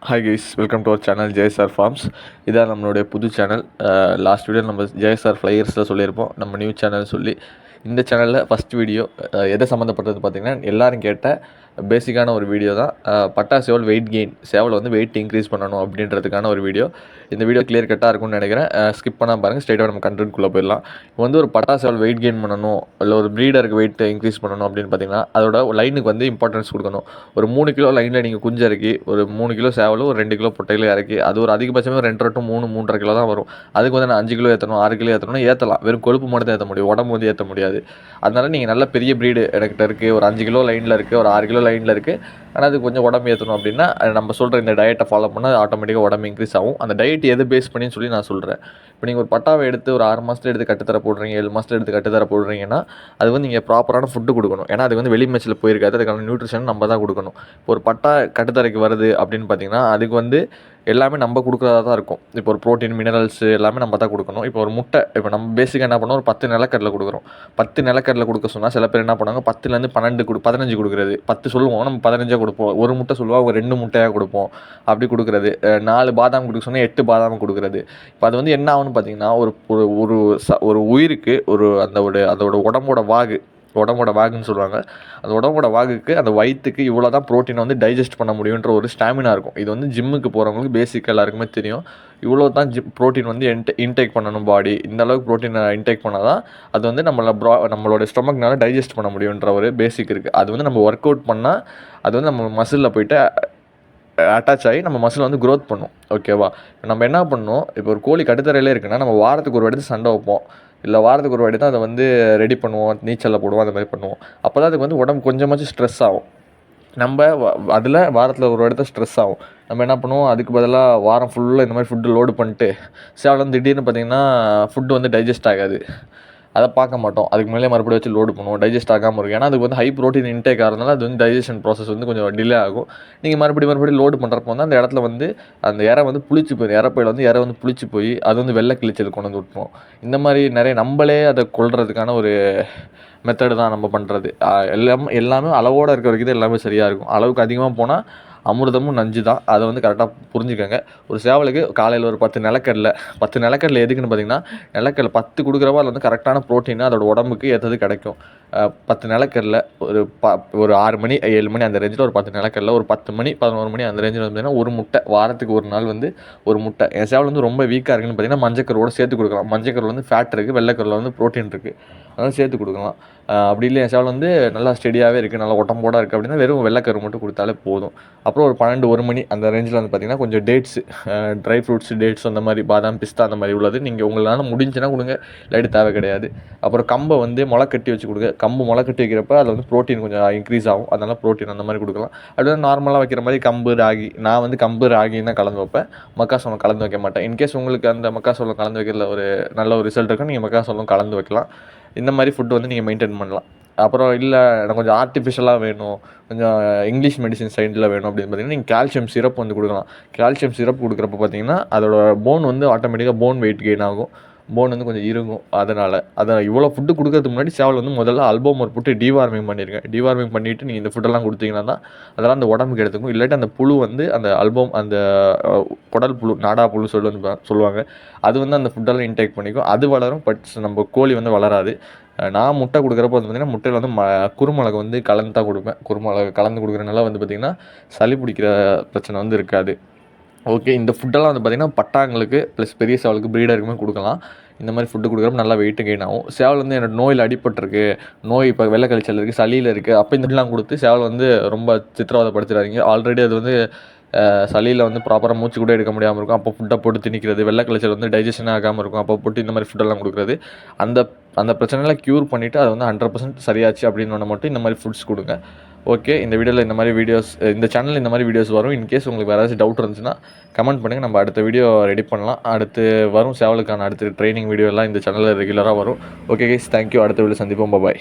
Hi guys, welcome to our channel JSR farms. இதான் நம்மளுடைய புது சேனல். லாஸ்ட் வீடியோ நம்ம ஜேஎஸ்ஆர் ஃப்ளையர்ஸில் சொல்லியிருப்போம், நம்ம நியூ சேனல் சொல்லி. இந்த சேனலில் ஃபஸ்ட் வீடியோ எதை சம்மந்தப்பட்டது பார்த்திங்கன்னா, எல்லோரும் கேட்ட பேசிக்கான ஒரு வீடியோ தான். பட்டா சேவல் வெயிட் கெயின், சேவலை வந்து வெயிட் இன்க்ரீஸ் பண்ணணும் அப்படின்றதுக்கான ஒரு வீடியோ. இந்த வீடியோ கிளியர் கட்டாக இருக்கும்னு நினைக்கிறேன். ஸ்கிப் பண்ணால் பாருங்கள், ஸ்ட்ரெயிட்டாக நம்ம கண்டென்ட்குள்ளே போயிடலாம். இப்போ வந்து ஒரு பட்டா சேவல் வெயிட் கெயின் பண்ணணும், இல்லை ஒரு ப்ரீடருக்கு வெயிட் இன்க்ரீஸ் பண்ணணும் அப்படின்னு பார்த்திங்கன்னா, அதோட லைனுக்கு வந்து இம்பார்ட்டன்ஸ் கொடுக்கணும். ஒரு 3 கிலோ லைனில் நீங்கள் குஞ்சு இறக்கி, ஒரு 3 கிலோ சேவலும் ஒரு 2 கிலோ பொட்டையில இறக்கி, அது ஒரு அதிகபட்சமாக 2 to 3, 3.5 கிலோ தான் வரும். அதுக்கு வந்து நான் 5 கிலோ ஏற்றணும், 6 கிலோ ஏற்றணும்னா ஏற்றலாம். வெறும் கொழுப்பு மட்டும் தான் ஏற்ற முடியும், உடம்பு வந்து ஏற்ற முடியாது. அதனால் நீங்கள் நல்ல பெரிய ப்ரீடு எனக்கிட்ட இருக்குது, ஒரு 5 கிலோ லைனில் இருக்குது, ஒரு 6 கிலோ லைனில் இருக்குது, ஆனால் அது கொஞ்சம் உடம்பு ஏற்றணும் அப்படின்னா நம்ம சொல்கிற இந்த டயட்டை ஃபாலோ பண்ணால் ஆட்டோமேட்டிக்காக உடம்பு இன்க்ரீஸ் ஆகும். அந்த டயட் எது பேஸ் பண்ணின்னு சொல்லி நான் சொல்கிறேன். இப்போ நீங்கள் ஒரு பட்டாவை எடுத்து ஒரு 6 மாதத்தில் எடுத்து கட்டுத்தர போடுறீங்க, 7 மாதத்தில் எடுத்து கட்டுத்தர போடுறீங்கன்னா அது வந்து நீங்கள் ப்ராப்பரான ஃபுட்டு கொடுக்கணும். ஏன்னா அது வந்து வெளி மேட்ச்சில் போயிருக்காது, அதுக்கான நியூட்ரிஷன் நம்ம தான் கொடுக்கணும். இப்போ ஒரு பட்டா கட்டுத்தரைக்கு வருது அப்படின்னு பார்த்தீங்கன்னா, அதுக்கு வந்து எல்லாமே நம்ம கொடுக்குறதா தான் இருக்கும். இப்போ ஒரு ப்ரோட்டீன், மினரல்ஸ் எல்லாமே நம்ம தான் கொடுக்கணும். இப்போ ஒரு முட்டை, இப்போ நம்ம பேசிக்காக என்ன பண்ணுவோம், ஒரு 10 நிலக்கடலை கொடுக்குறோம். 10 நிலக்கடலை கொடுக்க சொன்னால் சில பேர் என்ன பண்ணுவாங்க, 10லேருந்து 15 கொடுக்குறது. 10 சொல்லுவோம், நம்ம 15 கொடுப்போம். ஒரு முட்டை சொல்லுவோம், அவங்க 2 முட்டையாக கொடுப்போம். அப்படி கொடுக்குறது. 4 பாதாம் கொடுக்க சொன்னால் 8 பாதாம் கொடுக்குறது. இப்போ அது வந்து என்ன ஆகுன்னு பார்த்தீங்கன்னா, ஒரு உயிருக்கு அதோட உடம்போட வாகுன்னு சொல்லுவாங்க. அந்த உடம்போட வாகுக்கு, அந்த வயிற்றுக்கு இவ்வளோ தான் ப்ரோட்டீனை வந்து டைஜஸ்ட் பண்ண முடியுன்ற ஒரு ஸ்டாமினா இருக்கும். இது வந்து ஜிம்முக்கு போகிறவங்களுக்கு பேசிக்காக எல்லாருக்குமே தெரியும். இவ்வளோ தான் ப்ரோட்டீன் வந்து இன்டேக் பண்ணணும் பாடி. இந்த அளவுக்கு ப்ரோட்டீனை இன்டேக் பண்ணால் தான் அது வந்து நம்மளோட ஸ்டொமக்னால டைஜஸ்ட் பண்ண முடியுன்ற ஒரு பேசிக் இருக்குது. அது வந்து நம்ம ஒர்க் அவுட் பண்ணால் அது வந்து நம்ம மசிலில் போய்ட்டு அட்டாச் ஆகி நம்ம மசில் வந்து க்ரோத் பண்ணும். ஓகேவா? நம்ம என்ன பண்ணணும், இப்போ ஒரு கோழி கட்டுத்தரையிலே இருக்குன்னா நம்ம வாரத்துக்கு ஒரு வாட்டி சண்டை வைப்போம், இல்லை வாரத்துக்கு ஒரு வாட்டி தான் அதை வந்து ரெடி பண்ணுவோம், நீச்சலில் போடுவோம், அந்த மாதிரி பண்ணுவோம். அப்போ தான் அதுக்கு வந்து உடம்பு கொஞ்சமாச்சும் ஸ்ட்ரெஸ் ஆகும். நம்ம அதில் வாரத்தில் ஒரு வாட்டி தான் ஸ்ட்ரெஸ் ஆகும். நம்ம என்ன பண்ணுவோம், அதுக்கு பதிலாக வாரம் ஃபுல்லாக இந்த மாதிரி ஃபுட்டு லோடு பண்ணிட்டு சேவல் வந்து திடீர்னு பார்த்திங்கன்னா ஃபுட்டு வந்து டைஜஸ்ட் ஆகாது. அதை பார்க்க மாட்டோம். அதுக்கு மேலே மறுபடியும் வச்சு லோடு பண்ணுவோம், டைஜஸ்ட் ஆகாமல் இருக்கும். ஏன்னா அதுக்கு வந்து ஹை ப்ரோட்டீன் இன்டேக் ஆகிறதுனால அது வந்து டைஜஷன் ப்ராசஸ் வந்து கொஞ்சம் டிலே ஆகும். நீங்கள் மறுபடியும் லோடு பண்ணுறப்போ வந்து அந்த இடத்துல வந்து அந்த இறை வந்து புளிச்சு போயிடும். இறப்பையில் வந்து இறை வந்து புளிச்சு போய் அது வந்து வெள்ளை கிழிச்சல் கொண்டு வந்து விட்டுரும். இந்த மாதிரி நிறைய நம்மளே அதை கொள்றதுக்கான ஒரு மெத்தடு தான் நம்ம பண்ணுறது. எல்லாமே அளவோடு இருக்கிற வரைக்கும் தான் எல்லாமே சரியாக இருக்கும். அளவுக்கு அதிகமாக போனால் அமிர்தமும் நஞ்சு தான். அதை வந்து கரெக்டாக புரிஞ்சுக்கோங்க. ஒரு சேவலுக்கு காலையில் ஒரு 10 நிலக்கடலை எதுக்குன்னு பார்த்தீங்கன்னா, நிலக்கடலை 10 கொடுக்குறப்ப அதில் வந்து கரெக்டான ப்ரோட்டீன் அதோட உடம்புக்கு ஏற்றது கிடைக்கும். 10 நிலக்கடலை ஒரு 6 மணி 7 மணி அந்த ரேஞ்சில் ஒரு 10 நிலக்கடலை, ஒரு 10 மணி 11 மணி அந்த ரேஞ்சில் பார்த்தீங்கன்னா ஒரு முட்டை, வாரத்துக்கு ஒரு நாள் வந்து ஒரு முட்டை. என் சேவல் வந்து ரொம்ப வீக்காக இருக்குன்னு பார்த்தீங்கன்னா மஞ்சக்கருவோடு சேர்த்து கொடுக்கலாம். மஞ்சக்கருவில் வந்து ஃபேட் இருக்குது, வெள்ளைக்கருவில் வந்து ப்ரோட்டீன் இருக்குது, அதனால் சேர்த்து கொடுக்கலாம். அப்படி இல்லை என் சேவல் வந்து நல்லா ஸ்டெடியாகவே இருக்குது, நல்லா உடம்போட இருக்குது அப்படின்னா வெறும் வெள்ளைக்கரு மட்டும் கொடுத்தாலே போதும். அப்புறம் ஒரு 12-1 மணி அந்த ரேஞ்சில் வந்து பார்த்திங்கன்னா கொஞ்சம் டேட்ஸு, ட்ரை ஃப்ரூட்ஸ், டேட்ஸ் அந்த மாதிரி பாதாம், பிஸ்தா அந்த மாதிரி உள்ளது நீங்கள் உங்களால் முடிஞ்சுன்னா கொடுங்க, இல்லாட்டி தேவை கிடையாது. அப்புறம் கம்பை வந்து முளை கட்டி வச்சு கொடுங்க. கம்பு முளை கட்டி வைக்கிறப்ப அதில் வந்து ப்ரோட்டீன் கொஞ்சம் இன்க்ரீஸ் ஆகும், அதனால் ப்ரோட்டீன் அந்த மாதிரி கொடுக்கலாம். அப்படி நார்மலாக வைக்கிற மாதிரி கம்பு, ராகி, நான் வந்து கம்பு ராகின்னு தான் கலந்து வைப்பேன், மக்காசோளம் கலந்து வைக்க மாட்டேன். இன்கேஸ் உங்களுக்கு அந்த மக்காசோளம் கலந்து வைக்கிறதுல ஒரு நல்ல ஒரு ரிசல்ட் இருக்கும், நீங்கள் மக்காசோளம் கலந்து வைக்கலாம். இந்த மாதிரி ஃபுட்டு வந்து நீங்கள் மெயின்டைன் பண்ணலாம். அப்புறம் இல்லை எனக்கு கொஞ்சம் ஆர்டிஃபிஷியலாக வேணும், கொஞ்சம் இங்கிலீஷ் மெடிசின் சைடில் வேணும் அப்படின்னு பார்த்தீங்கன்னா நீங்கள் கால்சியம் சிரப் வந்து கொடுக்கலாம். கால்சியம் சிரப் கொடுக்குறப்ப பார்த்தீங்கன்னா அதோட போன் வந்து ஆட்டோமேட்டிக்காக போன் வெயிட் கெயின் ஆகும், போன் வந்து கொஞ்சம் இருங்கும். அதை இவ்வளோ ஃபுட்டு கொடுக்கறதுக்கு முன்னாடி சேவல் வந்து முதல்ல அல்போமர் போட்டு டிவார்மிங் பண்ணியிருக்கேன். டிவார்மிங் பண்ணிவிட்டு நீங்கள் இந்த ஃபுட்டெல்லாம் கொடுத்தீங்கன்னா தான் அதெல்லாம் அந்த உடம்புக்கு எடுத்துக்கும். இல்லாட்டி அந்த புழு வந்து அந்த குடல் புழு, நாடா புழு சொல்லுவாங்க, அது வந்து அந்த ஃபுட்டெல்லாம் இன்டேக் பண்ணிக்கும், அது வளரும். பட் நம்ம கோழி வந்து வளராது. நான் முட்டை கொடுக்குறப்ப வந்து பார்த்திங்கன்னா முட்டையில் வந்து குருமிளகு வந்து கலந்து தான் கொடுப்பேன். குருமிளகு கலந்து கொடுக்குறதுனால வந்து பார்த்திங்கன்னா சளி பிடிக்கிற பிரச்சனை வந்து இருக்காது. ஓகே, இந்த ஃபுட்டெல்லாம் வந்து பார்த்திங்கன்னா பட்டாங்களுக்கு ப்ளஸ் பெரிய சேவலுக்கு ப்ரீடருக்குமே கொடுக்கலாம். இந்த மாதிரி ஃபுட்டு கொடுக்குறப்ப நல்லா வெயிட்டு கெயின் ஆகும். சேவல் வந்து என்னோடய நோயில் அடிபட்டிருக்கு, இப்போ வெள்ளை கழிச்சல் இருக்குது, சளியில் இருக்குது, அப்போ இந்த ஃபுட்டெல்லாம் கொடுத்து சேவல் வந்து ரொம்ப சித்திரவதைப்படுத்துறாதீங்க. ஆல்ரெடி அது வந்து சளியில் வந்து ப்ராப்பராக மூச்சு கூட எடுக்க முடியாமல் இருக்கும், அப்போ ஃபுட்டை போட்டு திணிக்கிறது, வெள்ளை கழிச்சல் வந்து டைஜஷன் ஆகாமல் இருக்கும், அப்போ போட்டு இந்த மாதிரி ஃபுட்டெல்லாம் கொடுக்குறது. அந்த பிரச்சனைலாம் க்யூர் பண்ணிவிட்டு அது வந்து 100% சரியாச்சு அப்படின்னு மட்டும் இந்த மாதிரி ஃபுட்ஸ் கொடுங்க. ஓகே, இந்த வீடியோவில் இந்த மாதிரி வீடியோஸ், இந்த சேனலில் இந்த மாதிரி வீடியோஸ் வரும். இன்கேஸ் உங்களுக்கு வேறு ஏதாச்சும் டவுட் இருந்துச்சுன்னா கமெண்ட் பண்ணுங்கள், நம்ம அடுத்த வீடியோ ரெடி பண்ணலாம். அடுத்து வரும் சேவலுக்கான அடுத்த ட்ரைனிங் வீடியோ எல்லாம் இந்த சேனலில் ரெகுலராக வரும். Okay guys, thank you. அடுத்த வீடியோ சந்திப்போம். பாய்.